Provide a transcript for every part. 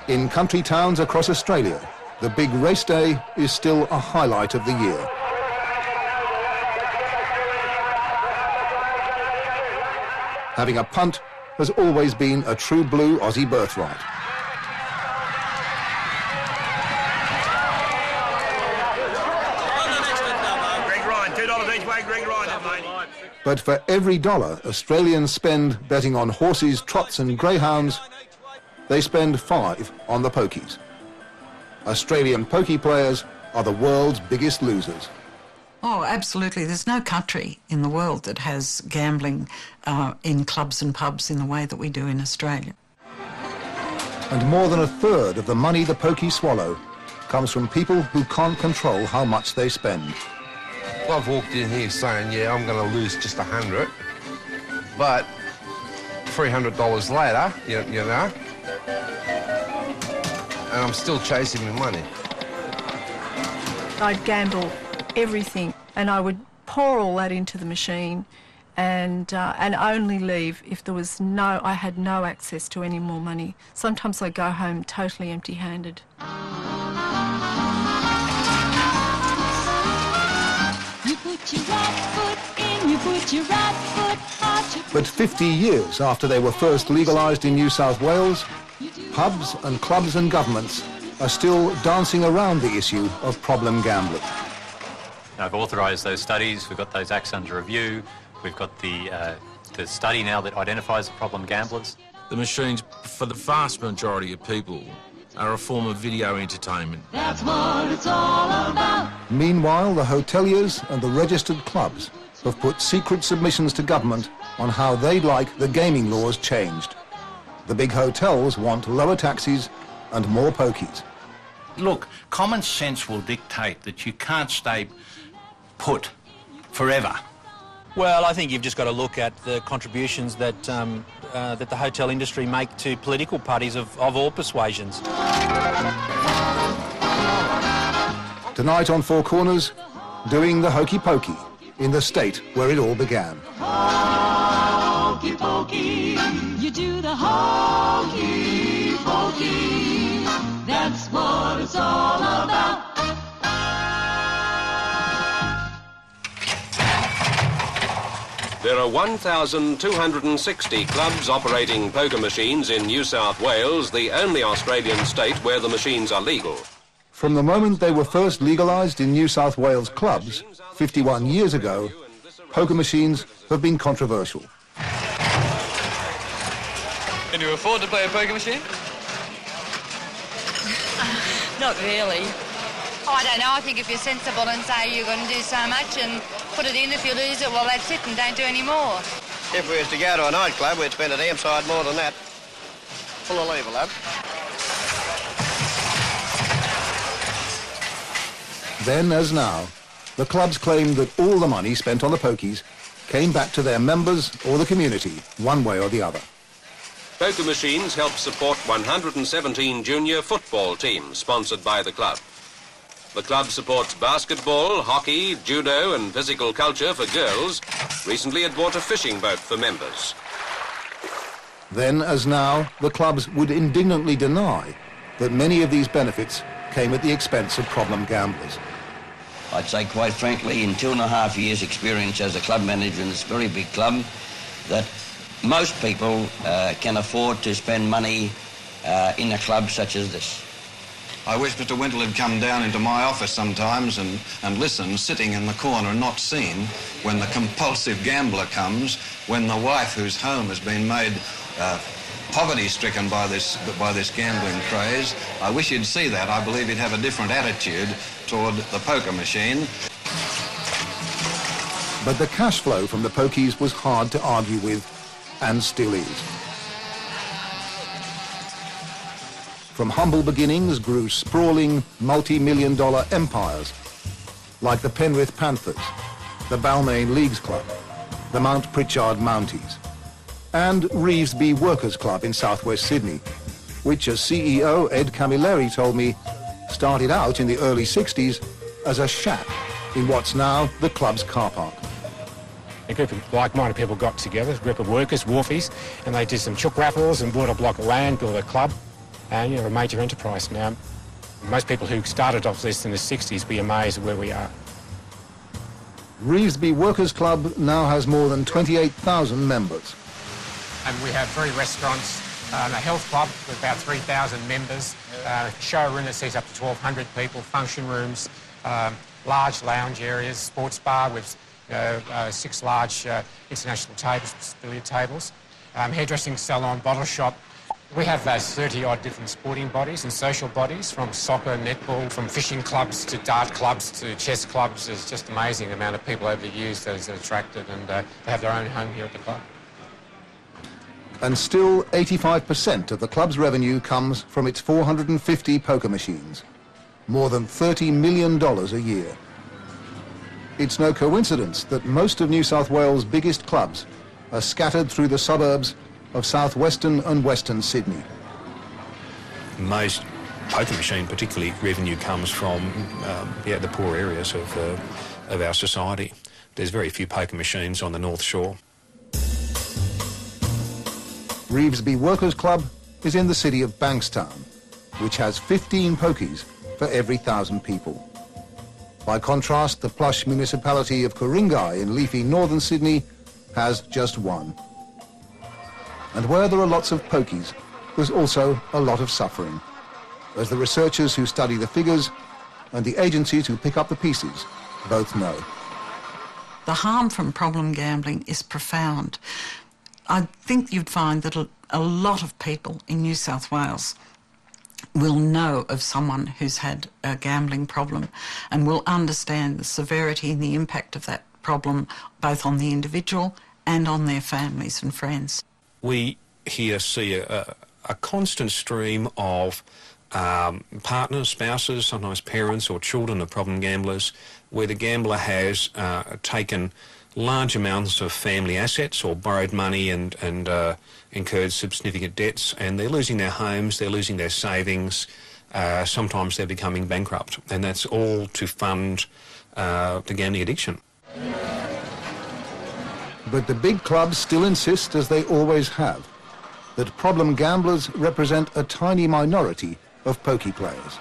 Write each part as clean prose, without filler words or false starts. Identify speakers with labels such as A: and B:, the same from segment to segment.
A: In country towns across Australia, the big race day is still a highlight of the year. Having a punt has always been a true blue Aussie birthright. But for every dollar Australians spend betting on horses, trots and greyhounds, they spend 5 on the pokies. Australian pokie players are the world's biggest losers.
B: Oh, absolutely. There's no country in the world that has gambling in clubs and pubs in the way that we do in Australia.
A: And more than a third of the money the pokies swallow comes from people who can't control how much they spend.
C: I've walked in here saying, yeah, I'm going to lose just 100, but $300 later, you know, and I'm still chasing the money.
D: I'd gamble everything, and I would pour all that into the machine and only leave if there was I had no access to any more money. Sometimes I'd go home totally empty-handed.
A: But 50 years after they were first legalised in New South Wales, pubs and clubs and governments are still dancing around the issue of problem gambling.
E: I've authorised those studies, we've got those acts under review, we've got the study now that identifies the problem gamblers.
F: The machines, for the vast majority of people, are a form of video entertainment.
G: That's what it's all about.
A: Meanwhile, the hoteliers and the registered clubs have put secret submissions to government on how they'd like the gaming laws changed. The big hotels want lower taxes and more pokies.
H: Look, common sense will dictate that you can't stay put forever.
I: Well, I think you've just got to look at the contributions that that the hotel industry make to political parties of all persuasions.
A: Tonight on Four Corners, doing the Hokey Pokie in the state where it all began.
G: Hokey Pokie, you do the Hokey Pokie. That's what it's all about.
J: There are 1,260 clubs operating poker machines in New South Wales, the only Australian state where the machines are legal.
A: From the moment they were first legalised in New South Wales clubs 51 years ago, poker machines have been controversial.
K: Can you afford to play a poker machine?
L: Not really. Oh, I don't know. I think if you're sensible and say you're going to do so much and put it in, if you lose it, well, that's it and don't do any more.
M: If we was to go to a nightclub, we'd spend a damn sight more than that. Full of lever, lad.
A: Then, as now, the clubs claim that all the money spent on the pokies came back to their members or the community, one way or the other.
J: Poker machines help support 117 junior football teams sponsored by the club. The club supports basketball, hockey, judo and physical culture for girls. Recently it bought a fishing boat for members.
A: Then, as now, the clubs would indignantly deny that many of these benefits came at the expense of problem gamblers.
H: I'd say, quite frankly, in 2.5 years' experience as a club manager in this very big club, that most people can afford to spend money in a club such as this.
N: I wish Mr. Wintle had come down into my office sometimes and listened, sitting in the corner and not seen, when the compulsive gambler comes, when the wife whose home has been made poverty-stricken by this gambling craze. I wish he'd see that. I believe he'd have a different attitude toward the poker machine.
A: But the cash flow from the pokies was hard to argue with, and still is. From humble beginnings grew sprawling, multi-million-dollar empires, like the Penrith Panthers, the Balmain Leagues Club, the Mount Pritchard Mounties, and Revesby Workers Club in southwest Sydney, which, as CEO Ed Camilleri told me, started out in the early 60s as a shack in what's now the club's car park.
O: A group of like-minded people got together, a group of workers, wharfies, and they did some chook raffles and bought a block of land, built a club. and a major enterprise now. Most people who started off this in the 60s be amazed at where we are.
A: Revesby Workers Club now has more than 28,000 members.
O: And we have 3 restaurants, a health club with about 3,000 members, a showroom that seats up to 1,200 people, function rooms, large lounge areas, sports bar with 6 large international tables, billiard tables, hairdressing salon, bottle shop. We have 30-odd different sporting bodies and social bodies, from soccer, netball, from fishing clubs to dart clubs to chess clubs. It's just amazing the amount of people over the years that is attracted, and they have their own home here at the club.
A: And still 85% of the club's revenue comes from its 450 poker machines, more than $30 million a year. It's no coincidence that most of New South Wales' biggest clubs are scattered through the suburbs of southwestern and western Sydney.
P: Most poker machine, particularly, revenue comes from the poor areas of our society. There's very few poker machines on the North Shore.
A: Revesby Workers Club is in the city of Bankstown, which has 15 pokies for every 1,000 people. By contrast, the plush municipality of Ku-ring-gai in leafy northern Sydney has just 1. And where there are lots of pokies, there's also a lot of suffering, as the researchers who study the figures and the agencies who pick up the pieces both know.
B: The harm from problem gambling is profound. I think you'd find that a lot of people in New South Wales will know of someone who's had a gambling problem and will understand the severity and the impact of that problem both on the individual and on their families and friends.
P: We here see a constant stream of partners, spouses, sometimes parents or children of problem gamblers, where the gambler has taken large amounts of family assets or borrowed money and incurred significant debts, and they're losing their homes, they're losing their savings, sometimes they're becoming bankrupt, and that's all to fund the gambling addiction.
A: But the big clubs still insist, as they always have, that problem gamblers represent a tiny minority of pokie players.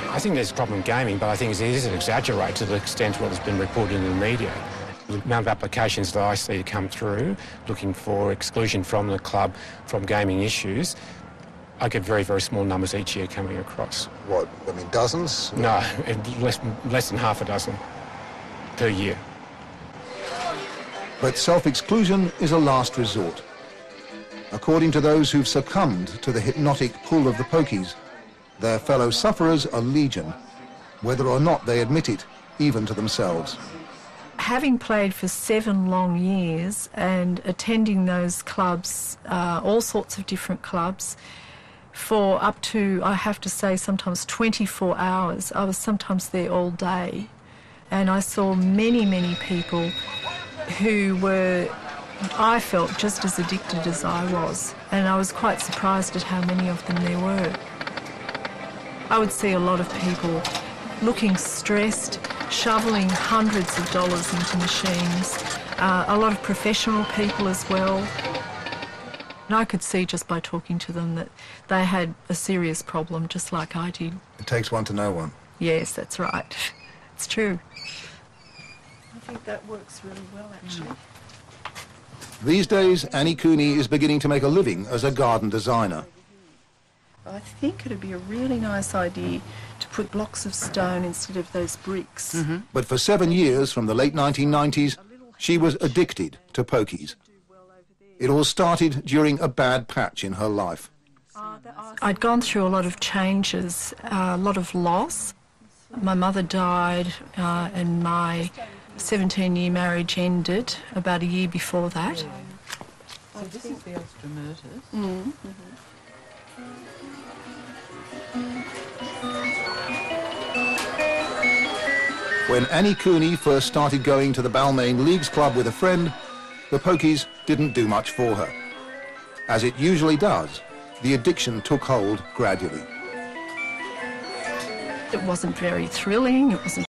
O: I think there's problem gaming, but I think it is exaggerated to the extent what has been reported in the media. The amount of applications that I see come through looking for exclusion from the club from gaming issues, I get very, very small numbers each year coming across.
A: What, I mean, dozens?
O: No, less than half a dozen per year.
A: But self-exclusion is a last resort. According to those who've succumbed to the hypnotic pull of the pokies, their fellow sufferers are legion, whether or not they admit it, even to themselves.
D: Having played for 7 long years and attending those clubs, all sorts of different clubs, for up to, I have to say, sometimes 24 hours. I was sometimes there all day, and I saw many, many people who were, I felt, just as addicted as I was, and I was quite surprised at how many of them there were. I would see a lot of people looking stressed, shoveling hundreds of dollars into machines, a lot of professional people as well. And I could see just by talking to them that they had a serious problem, just like I did.
A: It takes one to know one.
D: Yes, that's right. It's true. I think that works really well, actually.
A: These days, Annie Cooney is beginning to make a living as a garden designer.
D: I think it'd be a really nice idea to put blocks of stone instead of those bricks.
B: Mm-hmm.
A: But for 7 years, from the late 1990s, she was addicted to pokies. It all started during a bad patch in her life.
D: I'd gone through a lot of changes, a lot of loss. My mother died and my 17-year marriage ended about a year before that.
B: So this is the extra murders.
D: Mm-hmm.
A: When Annie Cooney first started going to the Balmain Leagues Club with a friend, the pokies didn't do much for her. As it usually does, the addiction took hold gradually.
D: It wasn't very thrilling, it wasn't